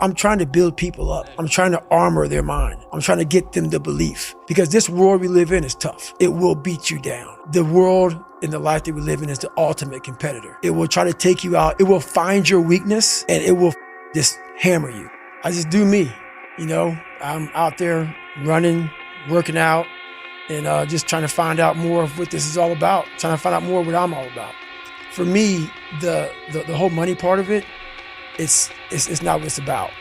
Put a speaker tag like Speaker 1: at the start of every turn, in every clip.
Speaker 1: I'm trying to build people up. I'm trying to armor their mind. I'm trying to get them the belief, because this world we live in is tough. It will beat you down. The world in the life that we live in is the ultimate competitor. It will try to take you out. It will find your weakness and it will just hammer you. I just do me, you know. I'm out there running, working out, and just trying to find out more of what this is all about. Trying to find out more of what I'm all about. For me, the whole money part of it, it's not what it's about.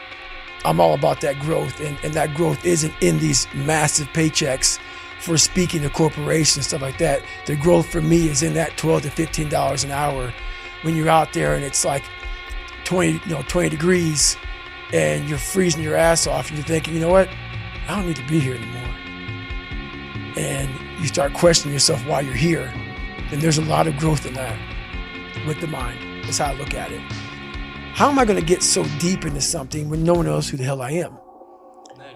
Speaker 1: I'm all about that growth, and that growth isn't in these massive paychecks for speaking to corporations, stuff like that. The growth for me is in that $12 to $15 an hour when you're out there and it's like 20 degrees and you're freezing your ass off and you're thinking, you know what? I don't need to be here anymore. And you start questioning yourself why you're here. And there's a lot of growth in that with the mind. That's how I look at it. How am I going to get so deep into something when no one knows who the hell I am?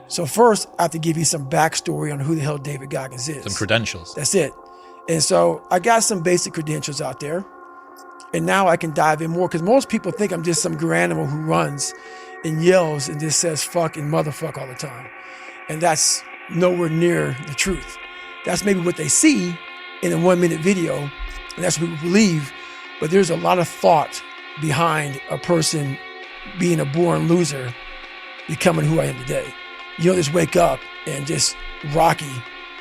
Speaker 1: So first, I have to give you some backstory on who the hell David Goggins is.
Speaker 2: Some credentials.
Speaker 1: That's it. And so I got some basic credentials out there. And now I can dive in more, because most people think I'm just some animal who runs and yells and just says fuck and motherfuck all the time. And that's nowhere near the truth. That's maybe what they see in a 1-minute video, and that's what people believe. But there's a lot of thought behind a person being a born loser, becoming who I am today. You don't just wake up and just rocky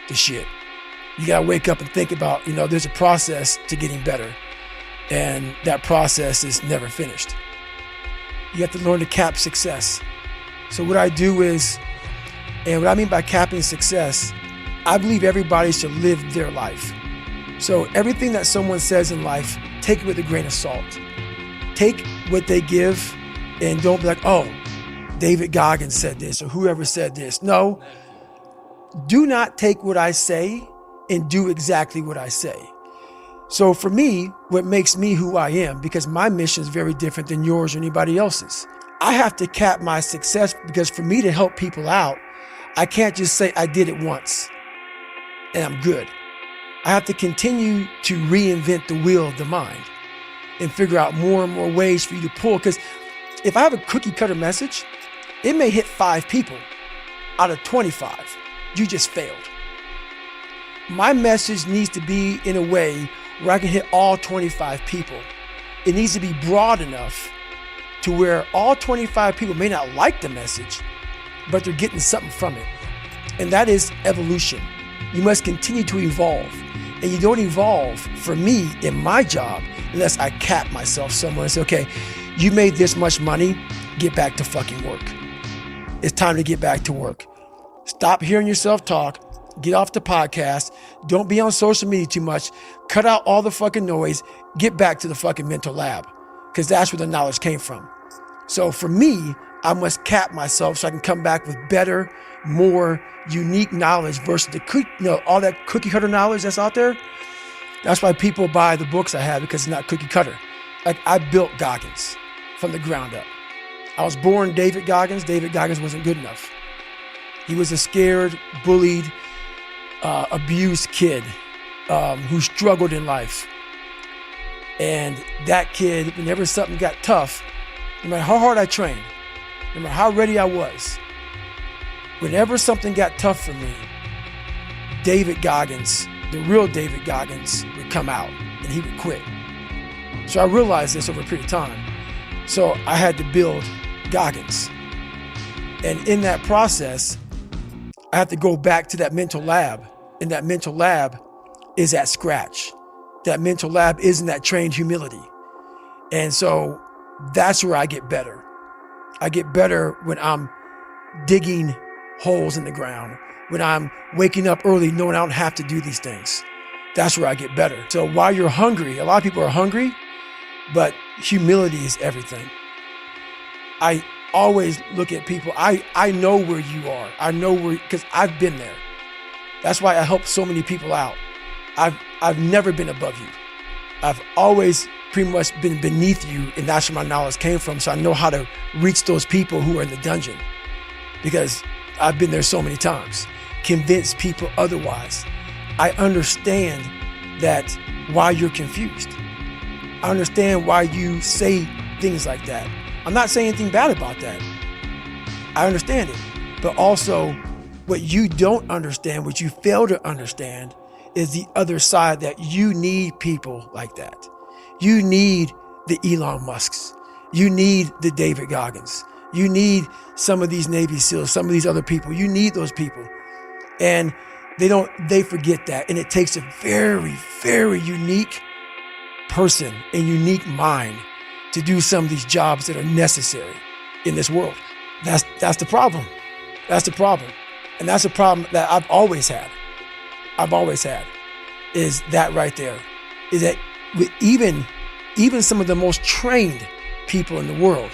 Speaker 1: the shit. You gotta wake up and think about, there's a process to getting better. And that process is never finished. You have to learn to cap success. So what I do is, and what I mean by capping success, I believe everybody should live their life. So everything that someone says in life, take it with a grain of salt. Take what they give and don't be like, oh, David Goggins said this or whoever said this. No, do not take what I say and do exactly what I say. So for me, what makes me who I am, because my mission is very different than yours or anybody else's. I have to cap my success, because for me to help people out, I can't just say I did it once and I'm good. I have to continue to reinvent the wheel of the mind and figure out more and more ways for you to pull. Because if I have a cookie cutter message, it may hit 5 people out of 25. You just failed. My message needs to be in a way where I can hit all 25 people. It needs to be broad enough to where all 25 people may not like the message, but they're getting something from it. And that is evolution. You must continue to evolve. And you don't evolve, for me, in my job, unless I cap myself somewhere and say, okay, you made this much money, get back to fucking work. It's time to get back to work. Stop hearing yourself talk. Get off the podcast. Don't be on social media too much. Cut out all the fucking noise. Get back to the fucking mental lab, because that's where the knowledge came from. So for me, I must cap myself so I can come back with better, more unique knowledge versus all that cookie cutter knowledge that's out there. That's why people buy the books I have, because it's not cookie cutter. Like, I built Goggins from the ground up. I was born David Goggins. David Goggins wasn't good enough. He was a scared, bullied, abused kid who struggled in life. And that kid, whenever something got tough, no matter how hard I trained, no matter how ready I was, whenever something got tough for me, David Goggins, the real David Goggins, would come out and he would quit. So I realized this over a period of time. So I had to build Goggins. And in that process, I have to go back to that mental lab. And that mental lab is at scratch. That mental lab is in that trained humility. And so that's where I get better. I get better when I'm digging holes in the ground, when I'm waking up early knowing I don't have to do these things. That's where I get better. So while you're hungry, a lot of people are hungry, but humility is everything. I always look at people. I know where you are. I know where, because I've been there. That's why I help so many people out. I've never been above you. I've always pretty much been beneath you, and that's where my knowledge came from. So I know how to reach those people who are in the dungeon, because I've been there so many times. Convince people otherwise. I understand that why you're confused. I understand why you say things like that. I'm not saying anything bad about that. I understand it. But also, what you don't understand, what you fail to understand, is the other side, that you need people like that. You need the Elon Musks. You need the David Goggins. You need some of these Navy SEALs, some of these other people. You need those people. And they forget that. And it takes a very, very unique person and unique mind to do some of these jobs that are necessary in this world. That's the problem. That's the problem. And that's a problem that I've always had. Is that right there. Is that even some of the most trained people in the world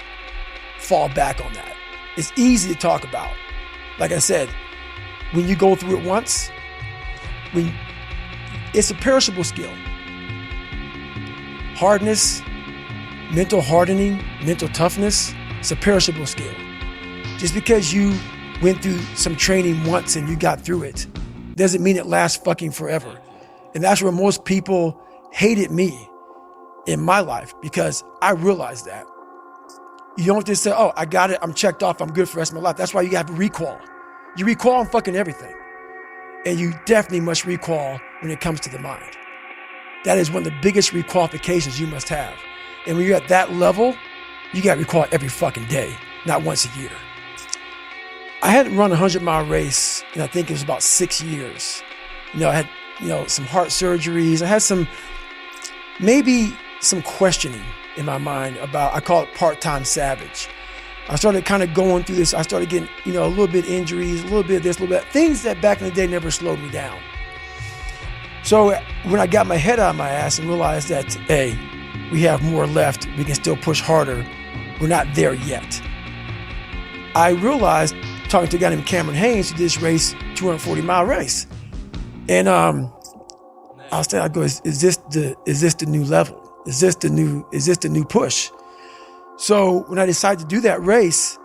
Speaker 1: fall back on that. It's easy to talk about. Like I said, when you go through it once, it's a perishable skill. Hardness, mental hardening, mental toughness, it's a perishable skill. Just because you went through some training once and you got through it, doesn't mean it lasts fucking forever. And that's where most people hated me in my life, because I realized that. You don't just say, oh, I got it, I'm checked off, I'm good for the rest of my life. That's why you have to recall. You recall on fucking everything. And you definitely must recall when it comes to the mind. That is one of the biggest requalifications you must have. And when you're at that level, you got to recall every fucking day, not once a year. I hadn't run a 100-mile race, and I think it was about 6 years. I had, some heart surgeries. I had maybe some questioning in my mind about, I call it part-time savage. I started kind of going through this. I started getting, a little bit injuries, a little bit of this, a little bit of things that back in the day never slowed me down. So when I got my head out of my ass and realized that, hey, we have more left, we can still push harder, we're not there yet. I realized, talking to a guy named Cameron Haynes, who did this race, 240-mile race. And I go, is this the new level? Is this the new push? So when I decided to do that race,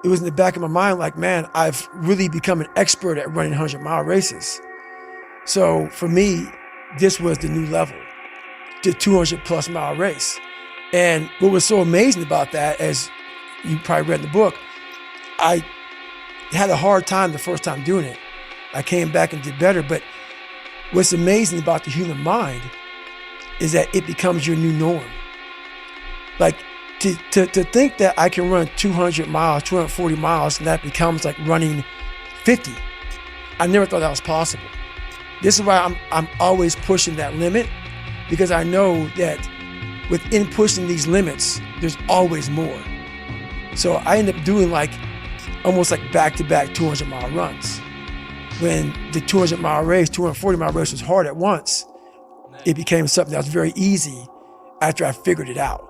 Speaker 1: it was in the back of my mind like, man, I've really become an expert at running 100-mile races. So for me, this was the new level, the 200+ mile race. And what was so amazing about that, as you probably read in the book, I had a hard time the first time doing it. I came back and did better. But what's amazing about the human mind is that it becomes your new norm. Like to think that I can run 200 miles, 240 miles, and that becomes like running 50. I never thought that was possible. This is why I'm always pushing that limit, because I know that within pushing these limits, there's always more. So I end up doing almost like back-to-back 200-mile runs. When the 200-mile race, 240-mile race was hard at once, it became something that was very easy after I figured it out.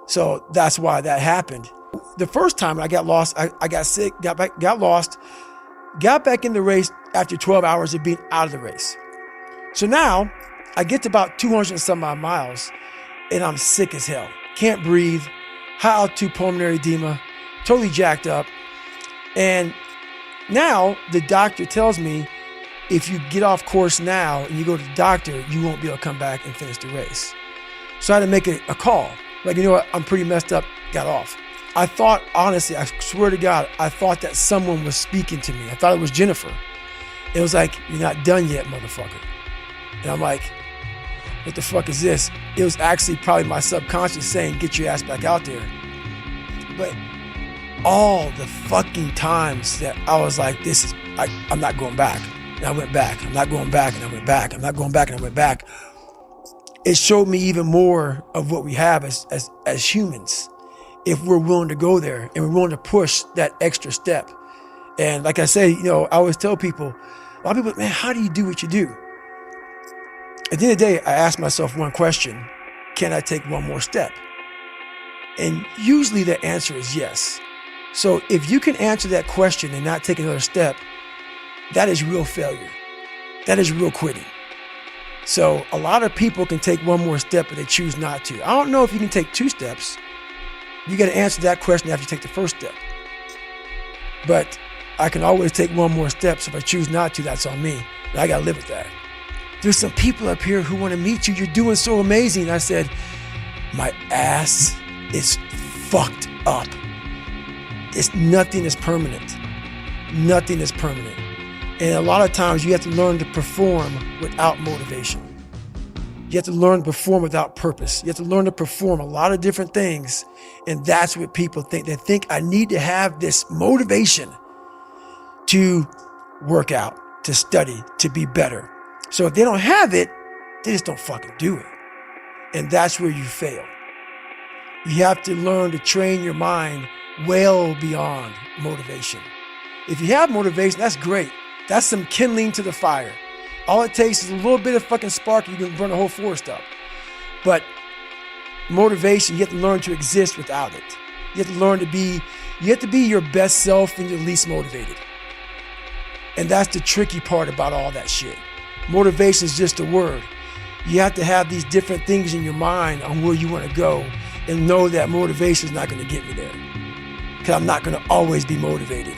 Speaker 1: So that's why that happened. The first time I got lost, I got sick, got lost, got back in the race after 12 hours of being out of the race. So now I get to about 200 and some odd miles and I'm sick as hell. Can't breathe, high altitude pulmonary edema, totally jacked up. And now the doctor tells me, if you get off course now and you go to the doctor, you won't be able to come back and finish the race. So I had to make a call. Like, you know what, I'm pretty messed up, got off. I thought, honestly, I swear to God, I thought that someone was speaking to me. I thought it was Jennifer. It was like, you're not done yet, motherfucker. And I'm like, what the fuck is this? It was actually probably my subconscious saying, get your ass back out there. But all the fucking times that I was like, I'm not going back. And I went back. I'm not going back. And I went back. I'm not going back. And I went back. It showed me even more of what we have as humans, if we're willing to go there and we're willing to push that extra step. And like I say, I always tell people, a lot of people, man, how do you do what you do? At the end of the day, I ask myself one question: can I take one more step? And usually the answer is yes. So if you can answer that question and not take another step, that is real failure. That is real quitting. So a lot of people can take one more step, but they choose not to. I don't know if you can take 2 steps. You got to answer that question after you take the first step. But I can always take one more step. So if I choose not to, that's on me. And I got to live with that. There's some people up here who want to meet you. You're doing so amazing. I said, my ass is fucked up. nothing is permanent. Nothing is permanent. And a lot of times you have to learn to perform without motivation. You have to learn to perform without purpose. You have to learn to perform a lot of different things. And that's what people think. They think I need to have this motivation to work out, to study, to be better. So if they don't have it, they just don't fucking do it. And that's where you fail. You have to learn to train your mind well beyond motivation. If you have motivation, that's great. That's some kindling to the fire. All it takes is a little bit of fucking spark, you can burn the whole forest up. But motivation, you have to learn to exist without it. You have to learn to be, you have to be your best self when you're least motivated. And that's the tricky part about all that shit. Motivation is just a word. You have to have these different things in your mind on where you want to go and know that motivation is not going to get me there. Because I'm not going to always be motivated.